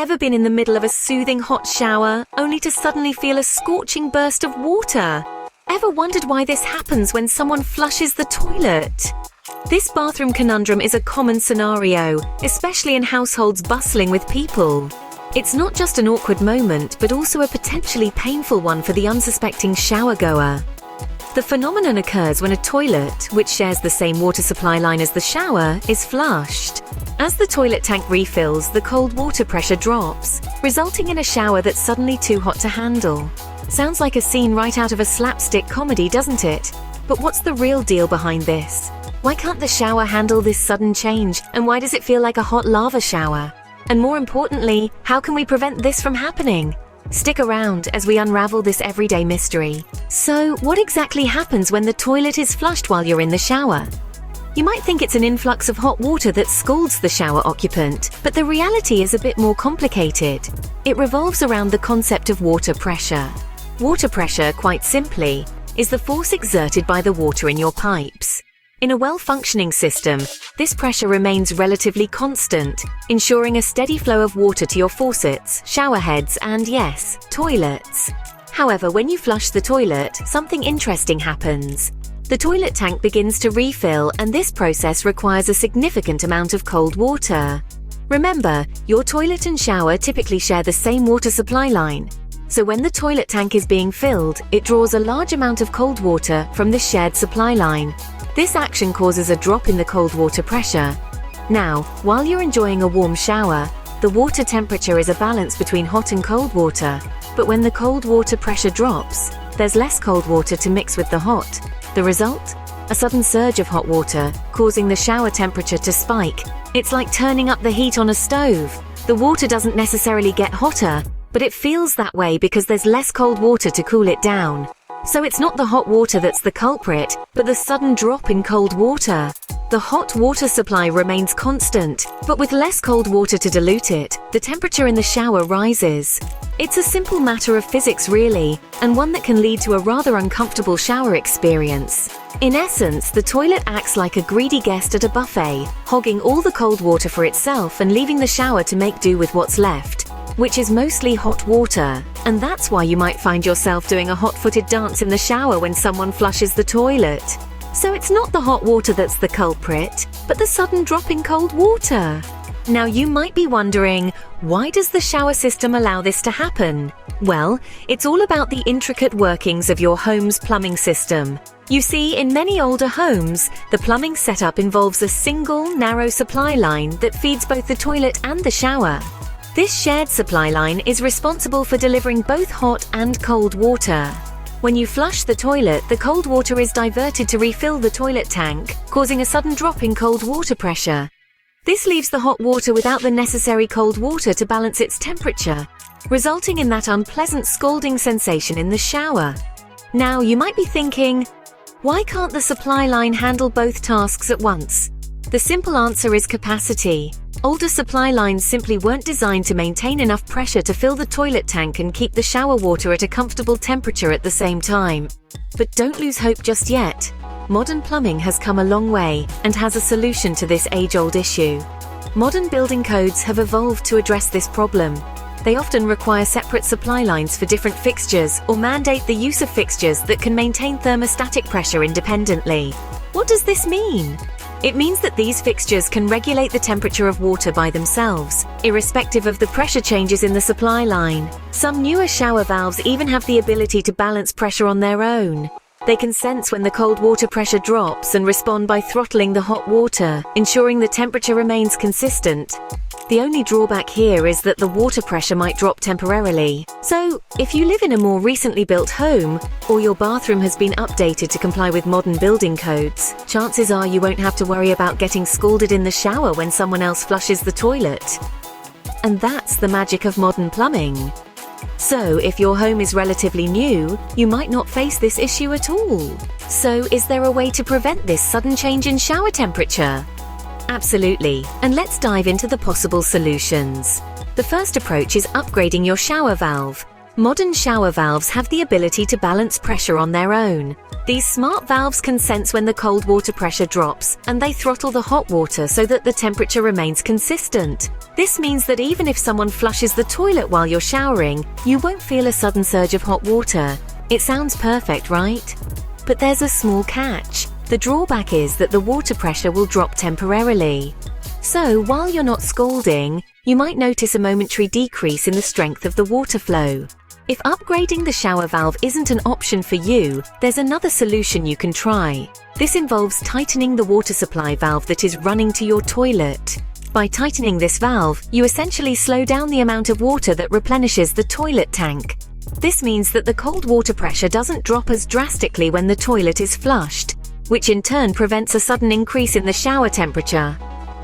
Ever been in the middle of a soothing hot shower, only to suddenly feel a scorching burst of water? Ever wondered why this happens when someone flushes the toilet? This bathroom conundrum is a common scenario, especially in households bustling with people. It's not just an awkward moment, but also a potentially painful one for the unsuspecting shower-goer. The phenomenon occurs when a toilet, which shares the same water supply line as the shower, is flushed. As the toilet tank refills, the cold water pressure drops, resulting in a shower that's suddenly too hot to handle. Sounds like a scene right out of a slapstick comedy, doesn't it? But what's the real deal behind this? Why can't the shower handle this sudden change, and why does it feel like a hot lava shower? And more importantly, how can we prevent this from happening? Stick around as we unravel this everyday mystery. So, what exactly happens when the toilet is flushed while you're in the shower? You might think it's an influx of hot water that scalds the shower occupant, but the reality is a bit more complicated. It revolves around the concept of water pressure. Water pressure, quite simply, is the force exerted by the water in your pipes. In a well-functioning system, this pressure remains relatively constant, ensuring a steady flow of water to your faucets, shower heads, and yes, toilets. However, when you flush the toilet, something interesting happens. The toilet tank begins to refill, and this process requires a significant amount of cold water. Remember, your toilet and shower typically share the same water supply line. So when the toilet tank is being filled, it draws a large amount of cold water from the shared supply line. This action causes a drop in the cold water pressure. Now, while you're enjoying a warm shower, the water temperature is a balance between hot and cold water. But when the cold water pressure drops, there's less cold water to mix with the hot. The result? A sudden surge of hot water, causing the shower temperature to spike. It's like turning up the heat on a stove. The water doesn't necessarily get hotter, but it feels that way because there's less cold water to cool it down. So it's not the hot water that's the culprit, but the sudden drop in cold water. The hot water supply remains constant, but with less cold water to dilute it, the temperature in the shower rises. It's a simple matter of physics really, and one that can lead to a rather uncomfortable shower experience. In essence, the toilet acts like a greedy guest at a buffet, hogging all the cold water for itself and leaving the shower to make do with what's left, which is mostly hot water. And that's why you might find yourself doing a hot-footed dance in the shower when someone flushes the toilet. So it's not the hot water that's the culprit, but the sudden drop in cold water. Now you might be wondering, why does the shower system allow this to happen? Well, it's all about the intricate workings of your home's plumbing system. You see, in many older homes, the plumbing setup involves a single, narrow supply line that feeds both the toilet and the shower. This shared supply line is responsible for delivering both hot and cold water. When you flush the toilet, the cold water is diverted to refill the toilet tank, causing a sudden drop in cold water pressure. This leaves the hot water without the necessary cold water to balance its temperature, resulting in that unpleasant scalding sensation in the shower. Now, you might be thinking, why can't the supply line handle both tasks at once? The simple answer is capacity. Older supply lines simply weren't designed to maintain enough pressure to fill the toilet tank and keep the shower water at a comfortable temperature at the same time. But don't lose hope just yet. Modern plumbing has come a long way and has a solution to this age-old issue. Modern building codes have evolved to address this problem. They often require separate supply lines for different fixtures or mandate the use of fixtures that can maintain thermostatic pressure independently. What does this mean? It means that these fixtures can regulate the temperature of water by themselves, irrespective of the pressure changes in the supply line. Some newer shower valves even have the ability to balance pressure on their own. They can sense when the cold water pressure drops and respond by throttling the hot water, ensuring the temperature remains consistent. The only drawback here is that the water pressure might drop temporarily. So, if you live in a more recently built home, or your bathroom has been updated to comply with modern building codes, chances are you won't have to worry about getting scalded in the shower when someone else flushes the toilet. And that's the magic of modern plumbing. So, if your home is relatively new, you might not face this issue at all. So, is there a way to prevent this sudden change in shower temperature? Absolutely, and let's dive into the possible solutions. The first approach is upgrading your shower valve. Modern shower valves have the ability to balance pressure on their own. These smart valves can sense when the cold water pressure drops, and they throttle the hot water so that the temperature remains consistent. This means that even if someone flushes the toilet while you're showering, you won't feel a sudden surge of hot water. It sounds perfect, right? But there's a small catch. The drawback is that the water pressure will drop temporarily. So, while you're not scalding, you might notice a momentary decrease in the strength of the water flow. If upgrading the shower valve isn't an option for you, there's another solution you can try. This involves tightening the water supply valve that is running to your toilet. By tightening this valve, you essentially slow down the amount of water that replenishes the toilet tank. This means that the cold water pressure doesn't drop as drastically when the toilet is flushed, which in turn prevents a sudden increase in the shower temperature.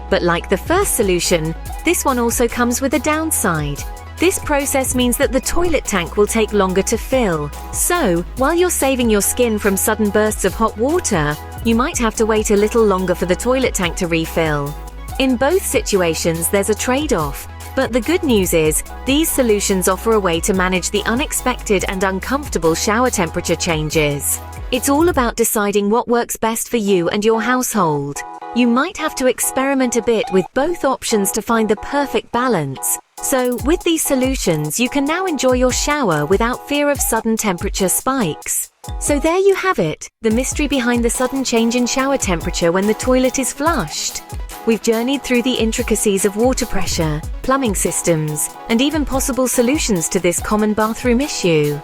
But like the first solution, this one also comes with a downside. This process means that the toilet tank will take longer to fill. So, while you're saving your skin from sudden bursts of hot water, you might have to wait a little longer for the toilet tank to refill. In both situations, there's a trade-off. But the good news is, these solutions offer a way to manage the unexpected and uncomfortable shower temperature changes. It's all about deciding what works best for you and your household. You might have to experiment a bit with both options to find the perfect balance. So, with these solutions, you can now enjoy your shower without fear of sudden temperature spikes. So there you have it, the mystery behind the sudden change in shower temperature when the toilet is flushed. We've journeyed through the intricacies of water pressure, plumbing systems, and even possible solutions to this common bathroom issue.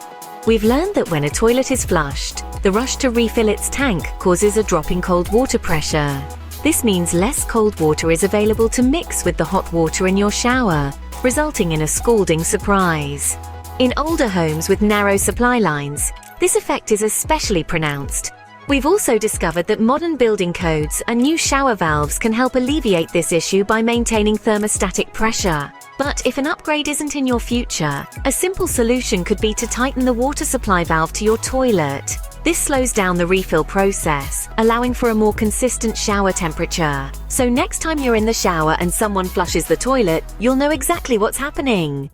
We've learned that when a toilet is flushed, the rush to refill its tank causes a drop in cold water pressure. This means less cold water is available to mix with the hot water in your shower, resulting in a scalding surprise. In older homes with narrow supply lines, this effect is especially pronounced. We've also discovered that modern building codes and new shower valves can help alleviate this issue by maintaining thermostatic pressure. But if an upgrade isn't in your future, a simple solution could be to tighten the water supply valve to your toilet. This slows down the refill process, allowing for a more consistent shower temperature. So next time you're in the shower and someone flushes the toilet, you'll know exactly what's happening.